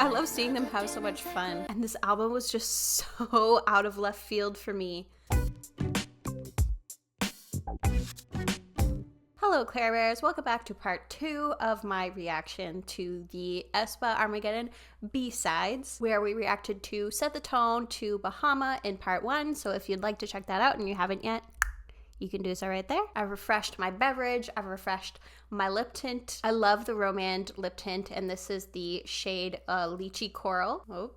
I love seeing them have so much fun. And this album was just so out of left field for me. Hello Claire Bears, welcome back to part 2 of my reaction to the AESPA Armageddon B-sides, where we reacted to Set the Tone to Bahama in part 1, so if you'd like to check that out and you haven't yet, you can do so right there. I've refreshed my beverage, I've refreshed my lip tint. I love the Romand lip tint, and this is the shade Lychee Coral. Oh.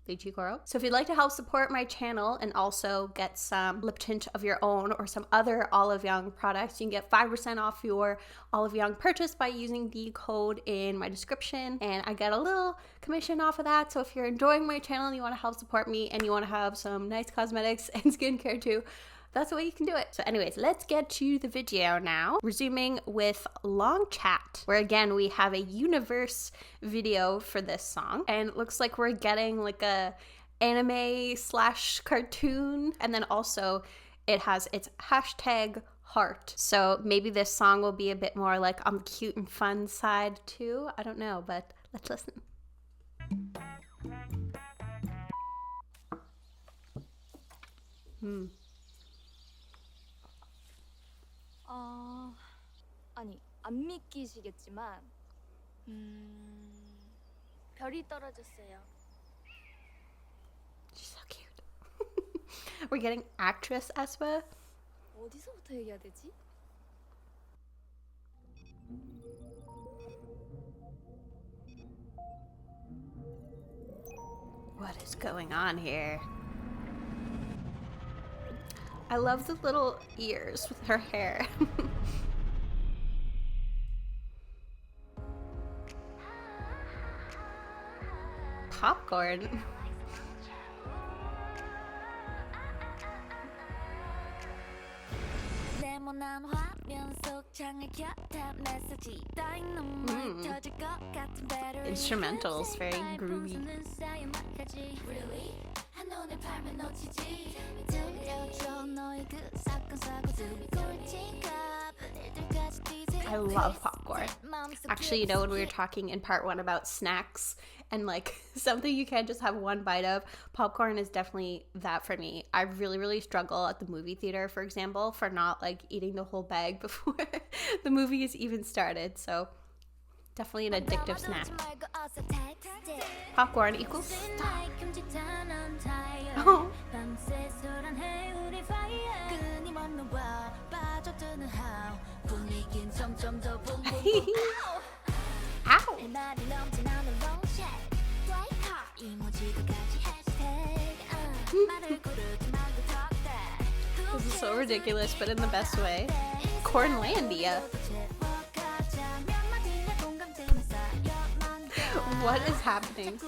Lychee Coral. So if you'd like to help support my channel and also get some lip tint of your own or some other Olive Young products, you can get 5% off your Olive Young purchase by using the code in my description, and I get a little commission off of that. So if you're enjoying my channel and you want to help support me and you want to have some nice cosmetics and skincare too, that's the way you can do it. So anyways, let's get to the video now. Resuming with Long Chat, where again, we have a universe video for this song. And it looks like we're getting like a anime / cartoon. And then also it has its hashtag heart. So maybe this song will be a bit more like on the cute and fun side too. I don't know, but let's listen. 아니, 안 믿기시겠지만 별이 떨어졌어요. She's so cute. We're getting actress AESPA. 어디서부터 얘기해야 되지? What is going on here? I love the little ears with her hair. Popcorn. Instrumentals, very groovy. I love popcorn. Actually, you know, when we were talking in part 1 about snacks and like something you can't just have one bite of, popcorn is definitely that for me. I really struggle at the movie theater, for example, for not like eating the whole bag before the movie is even started. So definitely an addictive snack. Popcorn equals stop. Oh. Ow. This is so ridiculous, but in the best way. Cornlandia. What is happening?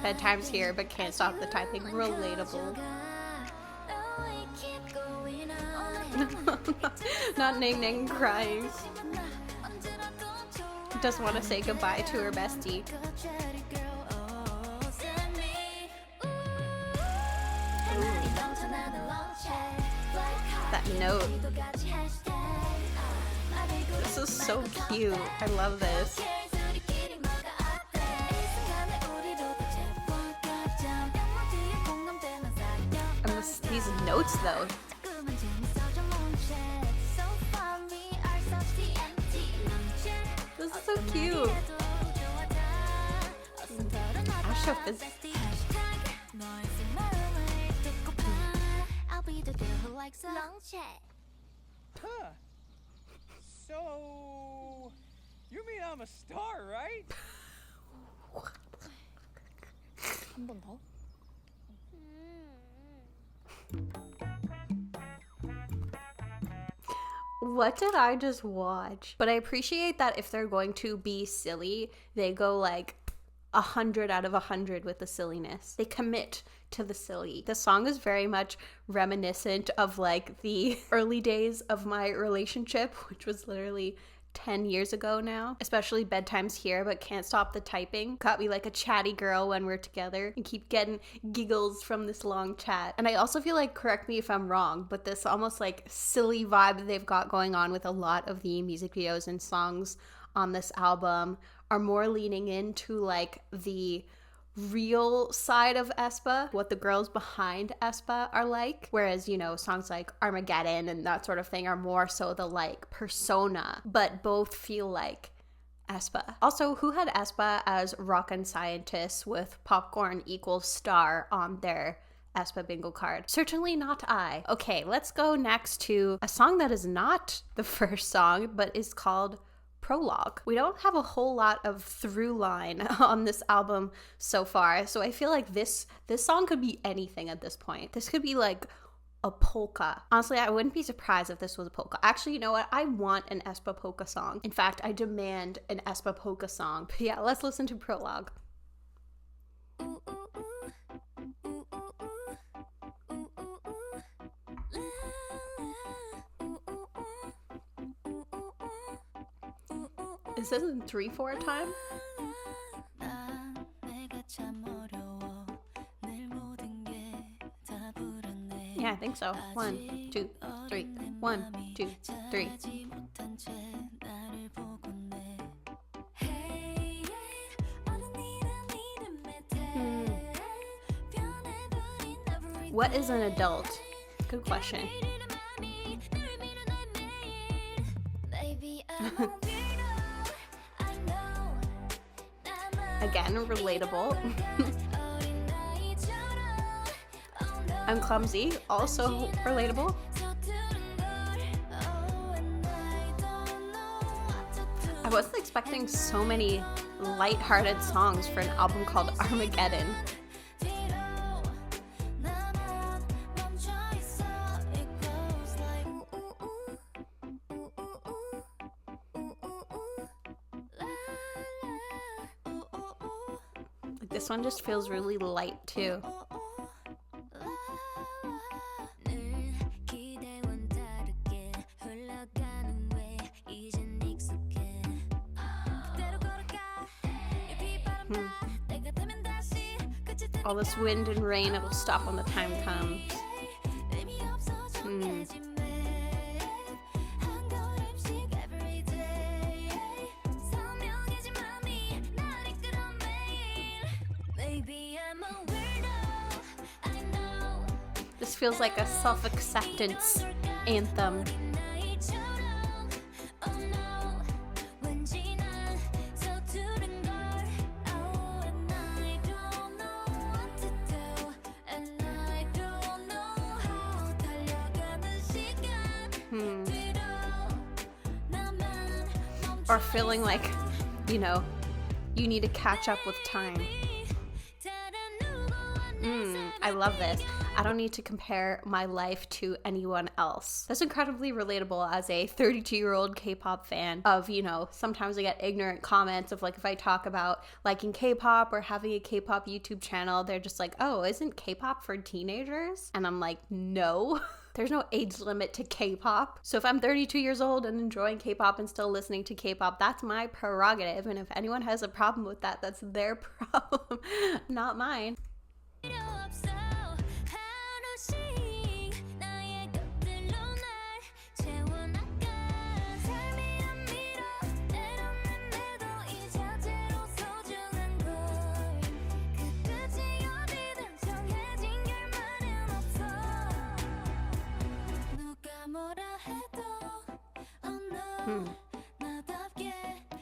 Bedtime's here, but can't stop the typing. Relatable. Not Ning Ning crying. Just want to say goodbye to her bestie. That note. This is so cute. I love this. And these notes though. This is so cute. Astrophysics. Huh. So, you mean I'm a star, right? 한 번 더? What did I just watch? But I appreciate that if they're going to be silly, they go like 100 out of 100 with the silliness. They commit to the silly. The song is very much reminiscent of like the early days of my relationship, which was literally 10 years ago now, especially Bedtime's Here but Can't Stop the Typing. Got me like a chatty girl when we're together and keep getting giggles from this long chat. And I also feel like, correct me if I'm wrong, but this almost like silly vibe that they've got going on with a lot of the music videos and songs on this album are more leaning into like the real side of aespa, what the girls behind aespa are like, whereas, you know, songs like Armageddon and that sort of thing are more so the like persona, but both feel like aespa. Also, who had aespa as Rockin' Scientists with Popcorn equals star on their aespa bingo card? Certainly not I. Okay, let's go next to a song that is not the first song, but is called Prologue. We don't have a whole lot of through line on this album so far, so I feel like this song could be anything at this point. This could be like a polka. Honestly, I wouldn't be surprised if this was a polka. Actually, you know what? I want an aespa polka song. In fact, I demand an aespa polka song. But yeah, let's listen to Prologue. Is this in 3/4 time? Yeah, I think so. 1, 2, 3. 1, 2, 3. What is an adult? Good question. Again, relatable. I'm clumsy, also relatable. I wasn't expecting so many light-hearted songs for an album called Armageddon. This one just feels really light too. All this wind and rain, it will stop when the time comes. This feels like a self-acceptance anthem. Or feeling like, you know, you need to catch up with time. I love this. I don't need to compare my life to anyone else. That's incredibly relatable as a 32-year-old K-pop fan of, you know, sometimes I get ignorant comments of like if I talk about liking K-pop or having a K-pop YouTube channel, they're just like, oh, isn't K-pop for teenagers? And I'm like, no. There's no age limit to K-pop. So if I'm 32 years old and enjoying K-pop and still listening to K-pop, that's my prerogative. And if anyone has a problem with that, that's their problem, not mine.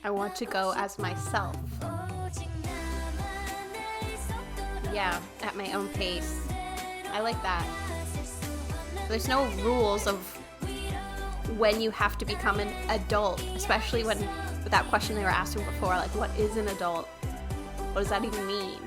I want to go as myself. Yeah, at my own pace. I like that. There's no rules of when you have to become an adult, especially when with that question they were asking before, like what is an adult? What does that even mean?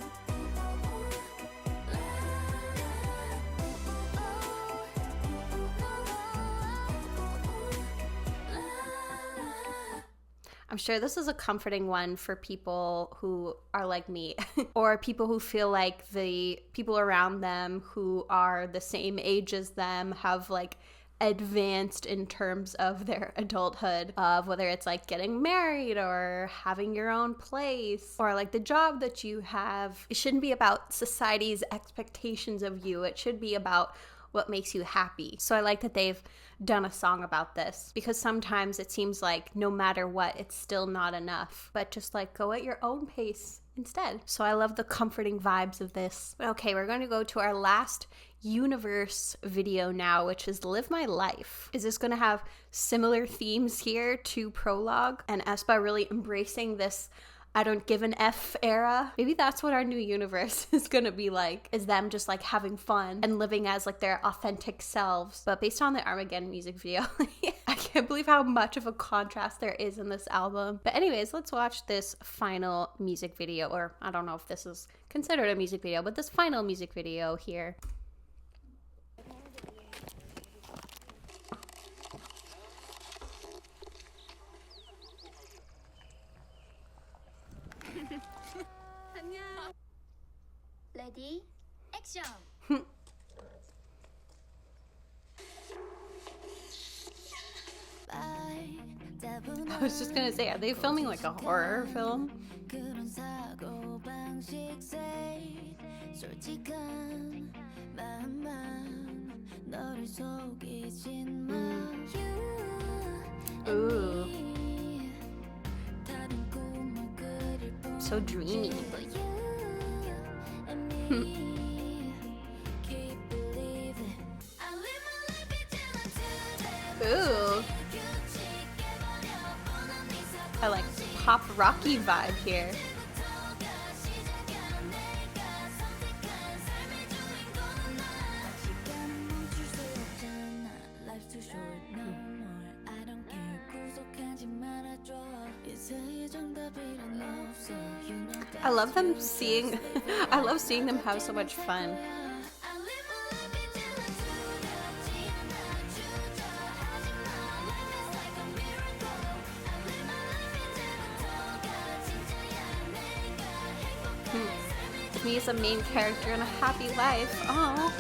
I'm sure this is a comforting one for people who are like me or people who feel like the people around them who are the same age as them have like advanced in terms of their adulthood, of whether it's like getting married or having your own place or like the job that you have. It shouldn't be about society's expectations of you. It should be about what makes you happy. So I like that they've done a song about this, because sometimes it seems like no matter what, it's still not enough, but just like go at your own pace instead. So I love the comforting vibes of this. But okay, we're going to go to our last universe video now, which is Live My Life. Is this going to have similar themes here to Prologue and aespa really embracing this I don't give an F era? Maybe that's what our new universe is gonna be like, is them just like having fun and living as like their authentic selves. But based on the Armageddon music video, I can't believe how much of a contrast there is in this album. But anyways, let's watch this final music video, or I don't know if this is considered a music video, but this final music video here. 레디 액션. I was just gonna say, are they filming like a horror film? Ooh. So dreamy. Ooh. I like pop rocky vibe here. I love them seeing I love seeing them have so much fun. Me as a main character in a happy life. Oh,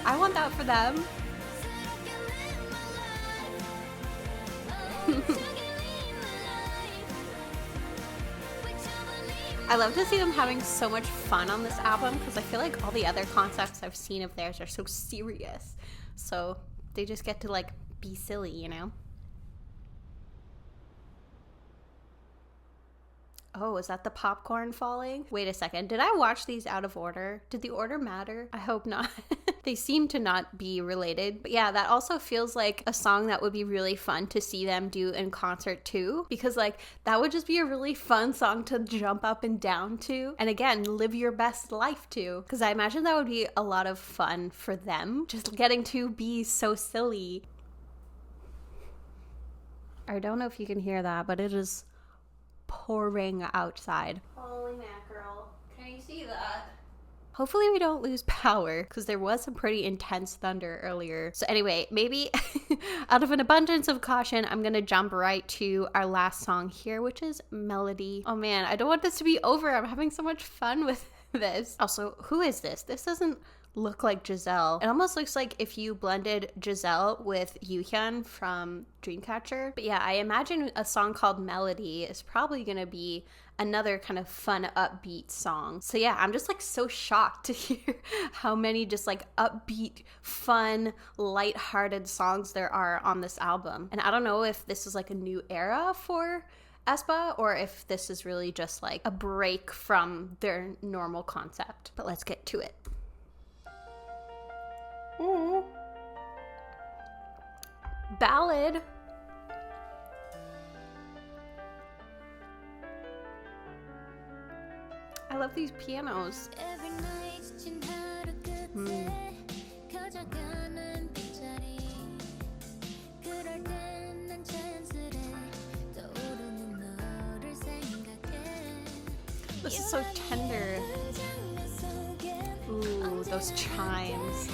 I want that for them. I love to see them having so much fun on this album, because I feel like all the other concepts I've seen of theirs are so serious. So they just get to like be silly, you know? Oh, is that the popcorn falling? Wait a second. Did I watch these out of order? Did the order matter? I hope not. They seem to not be related. But yeah, that also feels like a song that would be really fun to see them do in concert too. Because like, that would just be a really fun song to jump up and down to. And again, live your best life to. Because I imagine that would be a lot of fun for them. Just getting to be so silly. I don't know if you can hear that, but it is pouring outside. Holy mackerel. Can you see that? Hopefully we don't lose power, because there was some pretty intense thunder earlier. So anyway, maybe out of an abundance of caution, I'm gonna jump right to our last song here, which is Melody. Oh man, I don't want this to be over. I'm having so much fun with this. Also, who is this? This doesn't look like Giselle. It almost looks like if you blended Giselle with Yuhyun from Dreamcatcher. But yeah, I imagine a song called Melody is probably gonna be another kind of fun, upbeat song. So yeah, I'm just like so shocked to hear how many just like upbeat, fun, lighthearted songs there are on this album. And I don't know if this is like a new era for aespa, or if this is really just like a break from their normal concept. But let's get to it. Ooh. Ballad. I love these pianos. This is so tender. Ooh, those chimes.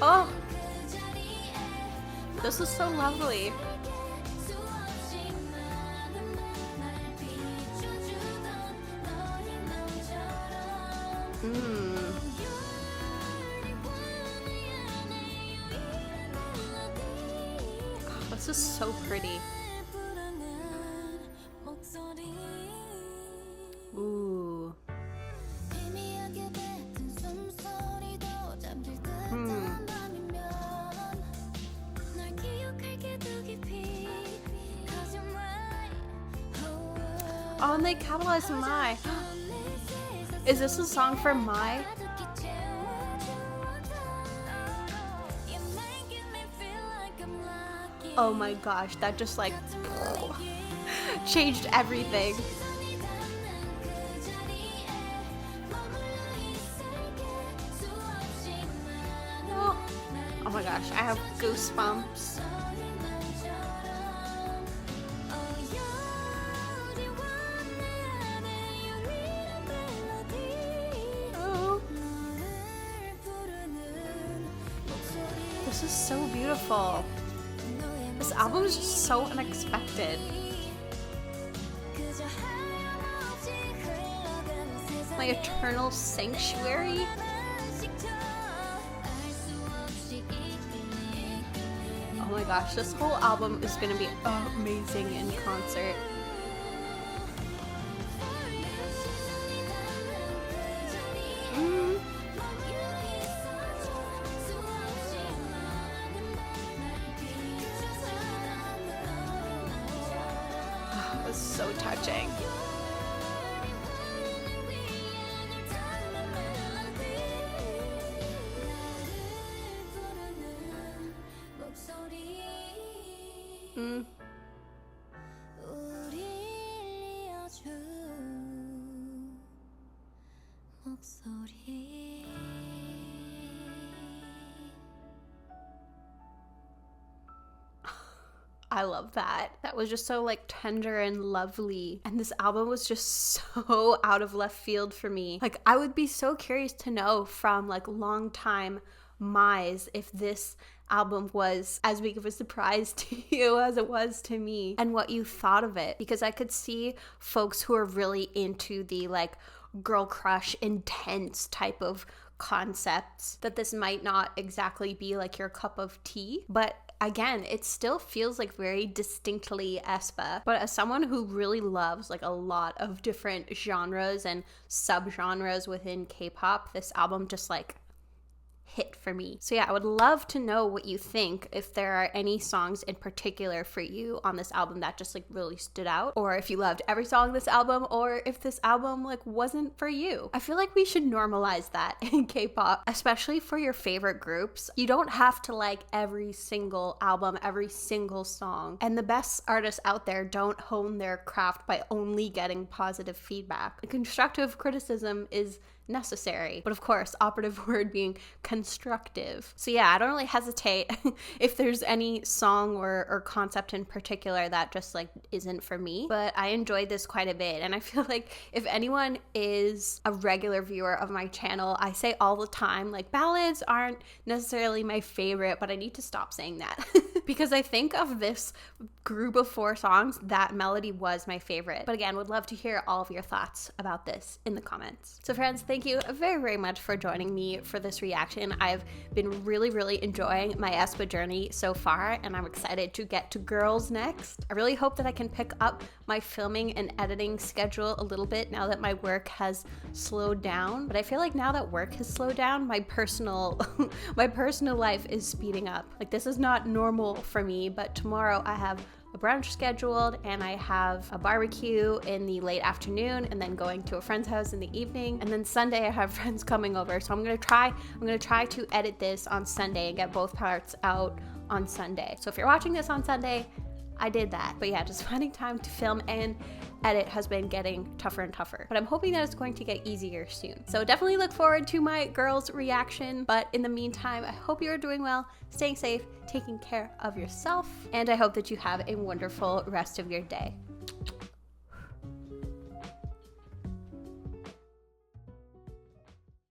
Oh, this is so lovely. This is so pretty. Ooh. Oh, and they capitalized my. Is this a song for my? Oh my gosh, that just like changed everything. Oh my gosh, I have goosebumps. Oh. This is so beautiful. This album is just so unexpected. My eternal sanctuary. Oh my gosh, this whole album is gonna be amazing in concert. It was so touching. I love that. That was just so like tender and lovely. And this album was just so out of left field for me. Like I would be so curious to know from like longtime Mize if this album was as big of a surprise to you as it was to me and what you thought of it. Because I could see folks who are really into the like girl crush intense type of concepts that this might not exactly be like your cup of tea, but again, it still feels like very distinctly aespa. But as someone who really loves like a lot of different genres and subgenres within K-pop, this album just like hit for me. So yeah, I would love to know what you think, if there are any songs in particular for you on this album that just like really stood out, or if you loved every song in this album, or if this album like wasn't for you. I feel like we should normalize that in K-pop, especially for your favorite groups. You don't have to like every single album, every single song, and the best artists out there don't hone their craft by only getting positive feedback. Constructive criticism is necessary, but of course, operative word being constructive. So yeah, I don't really hesitate if there's any song or concept in particular that just like isn't for me, but I enjoyed this quite a bit. And I feel like if anyone is a regular viewer of my channel, I say all the time like ballads aren't necessarily my favorite, but I need to stop saying that because I think of this group of 4 songs that Melody was my favorite. But again, would love to hear all of your thoughts about this in the comments. So friends, thank you very, very much for joining me for this reaction. I've been really enjoying my aespa journey so far, and I'm excited to get to Girls next. I really hope that I can pick up my filming and editing schedule a little bit now that my work has slowed down. But I feel like now that work has slowed down, my personal life is speeding up. Like this is not normal for me, but tomorrow I have a brunch scheduled and I have a barbecue in the late afternoon and then going to a friend's house in the evening, and then Sunday I have friends coming over. So I'm gonna try to edit this on Sunday and get both parts out on Sunday. So if you're watching this on Sunday, I did that. But yeah, just finding time to film and edit has been getting tougher and tougher, but I'm hoping that it's going to get easier soon. So definitely look forward to my girls reaction. But in the meantime, I hope you're doing well, staying safe, taking care of yourself, and I hope that you have a wonderful rest of your day.